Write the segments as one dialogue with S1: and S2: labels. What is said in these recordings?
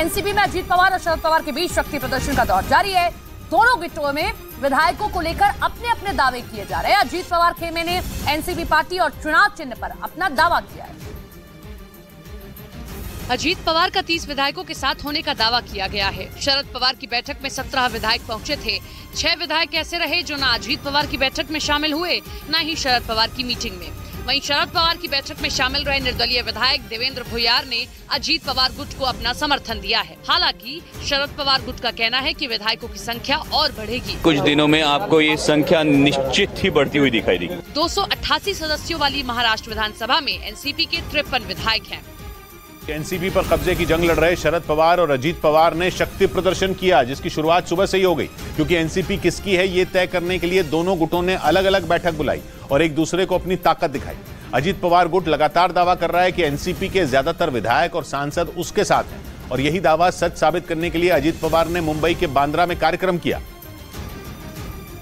S1: NCP में अजीत पवार और शरद पवार के बीच शक्ति प्रदर्शन का दौर जारी है। दोनों गुटों में विधायकों को लेकर अपने अपने दावे किए जा रहे हैं। अजीत पवार खेमे ने एनसीपी पार्टी और चुनाव चिन्ह पर अपना दावा किया है।
S2: अजीत पवार का 30 विधायकों के साथ होने का दावा किया गया है। शरद पवार की बैठक में 17 विधायक पहुंचे थे। 6 विधायक ऐसे रहे जो न अजीत पवार की बैठक में शामिल हुए, न ही शरद पवार की मीटिंग में। वहीं शरद पवार की बैठक में शामिल रहे निर्दलीय विधायक देवेंद्र भुयार ने अजीत पवार गुट को अपना समर्थन दिया है। हालांकि शरद पवार गुट का कहना है कि विधायकों की संख्या और बढ़ेगी।
S3: कुछ दिनों में आपको ये संख्या निश्चित ही बढ़ती हुई दिखाई देगी।
S2: 288 सदस्यों वाली महाराष्ट्र विधानसभा में एनसीपी के 53 विधायक हैं।
S4: एनसीपी पर कब्जे की जंग लड़ रहे शरद पवार और अजीत पवार ने शक्ति प्रदर्शन किया, जिसकी शुरुआत सुबह से ही हो गई, क्योंकि एनसीपी किसकी है ये तय करने के लिए दोनों गुटों ने अलग अलग बैठक बुलाई और एक दूसरे को अपनी ताकत दिखाई। अजीत पवार गुट लगातार दावा कर रहा है कि एनसीपी के ज्यादातर विधायक और सांसद उसके साथ हैं, और यही दावा सच साबित करने के लिए अजीत पवार ने मुंबई के बांद्रा में कार्यक्रम किया,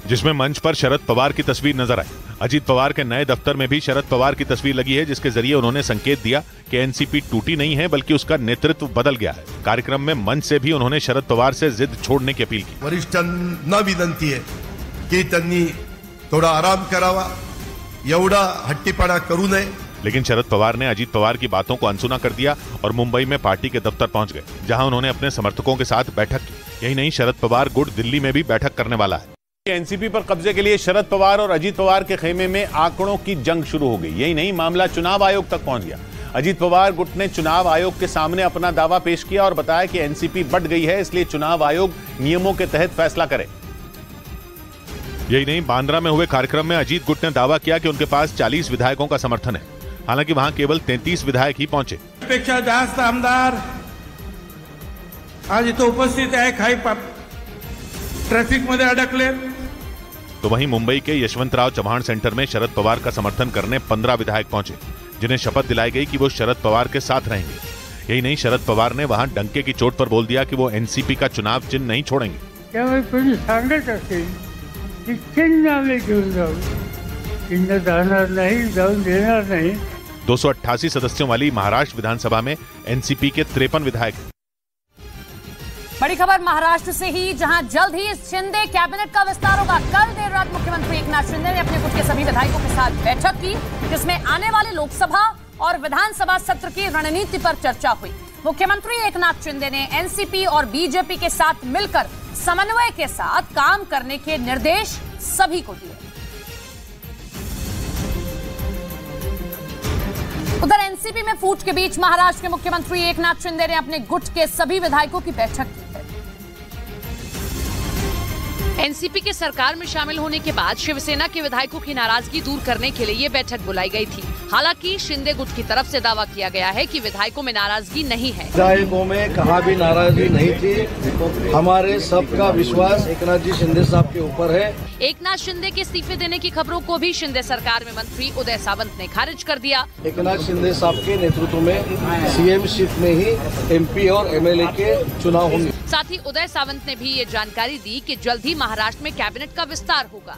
S4: जिसमें मंच पर शरद पवार की तस्वीर नजर आई। अजीत पवार के नए दफ्तर में भी शरद पवार की तस्वीर लगी है, जिसके जरिए उन्होंने संकेत दिया कि एनसीपी टूटी नहीं है, बल्कि उसका नेतृत्व बदल गया है। कार्यक्रम में मंच से भी उन्होंने शरद पवार से जिद छोड़ने की अपील की।
S5: वरिष्ठांना विनंती आहे की त्यांनी थोड़ा आराम करावा, एवढा हट्टीपणा करू नये।
S4: लेकिन शरद पवार ने अजीत पवार की बातों को अनसुना कर दिया और मुंबई में पार्टी के दफ्तर पहुंच गए, जहां उन्होंने अपने समर्थकों के साथ बैठक की। यही नहीं, शरद पवार गुट दिल्ली में भी बैठक करने वाला है। एनसीपी पर कब्जे के लिए शरद पवार और अजीत पवार के खेमे में आंकड़ों की जंग शुरू हो गई। यही नहीं, मामला चुनाव आयोग तक पहुंच गया। अजीत पवार गुट ने चुनाव आयोग के सामने अपना दावा पेश किया और बताया कि एनसीपी बढ़ गई है, इसलिए चुनाव आयोग नियमों के तहत फैसला करे। यही नहीं, बांद्रा में हुए कार्यक्रम में अजीत गुट ने दावा किया कि उनके पास 40 विधायकों का समर्थन है। हालांकि वहां केवल 33 विधायक ही पहुंचे।
S6: पेक्षा जास्त आमदार आज इथं उपस्थित आहे, काही ट्रॅफिक मध्ये अडकले।
S4: तो वहीं मुंबई के यशवंतराव चव्हाण सेंटर में शरद पवार का समर्थन करने 15 विधायक पहुंचे, जिन्हें शपथ दिलाई गई कि वो शरद पवार के साथ रहेंगे। यही नहीं, शरद पवार ने वहां डंके की चोट पर बोल दिया कि वो एनसीपी का चुनाव चिन्ह नहीं छोड़ेंगे।
S7: त्यामुळे कोणी सांगत असेल की चिन्ह आम्ही घेऊन जाऊ, चिन्ह जाणार नाही, जाऊन देणार नाही।
S4: 288 सदस्यों वाली महाराष्ट्र विधानसभा में एनसीपी के 53 विधायक।
S1: बड़ी खबर महाराष्ट्र से ही, जहां जल्द ही शिंदे कैबिनेट का विस्तार होगा। कल देर रात मुख्यमंत्री एकनाथ शिंदे ने अपने गुट के सभी विधायकों के साथ बैठक की, जिसमें आने वाले लोकसभा और विधानसभा सत्र की रणनीति पर चर्चा हुई। मुख्यमंत्री एकनाथ शिंदे ने एनसीपी और बीजेपी के साथ मिलकर समन्वय के साथ काम करने के निर्देश सभी को दिए। उधर एनसीपी में फूट के बीच महाराष्ट्र के मुख्यमंत्री एकनाथ शिंदे ने अपने गुट के सभी विधायकों की बैठक की है।
S2: एनसीपी के सरकार में शामिल होने के बाद शिवसेना के विधायकों की नाराजगी दूर करने के लिए ये बैठक बुलाई गई थी। हालांकि शिंदे गुट की तरफ से दावा किया गया है कि विधायकों में नाराजगी नहीं है।
S8: विधायकों में कहाँ भी नाराजगी नहीं थी। हमारे सबका विश्वास एकनाथ जी शिंदे साहब के ऊपर है।
S2: एकनाथ शिंदे के इस्तीफे देने की खबरों को भी शिंदे सरकार में मंत्री उदय सावंत ने खारिज कर दिया।
S8: एकनाथ शिंदे साहब के नेतृत्व में सीएम शिप में ही एमपी और एमएलए के चुनाव होंगे।
S2: साथ ही उदय सावंत ने भी ये जानकारी दी कि जल्द ही महाराष्ट्र में कैबिनेट का विस्तार होगा।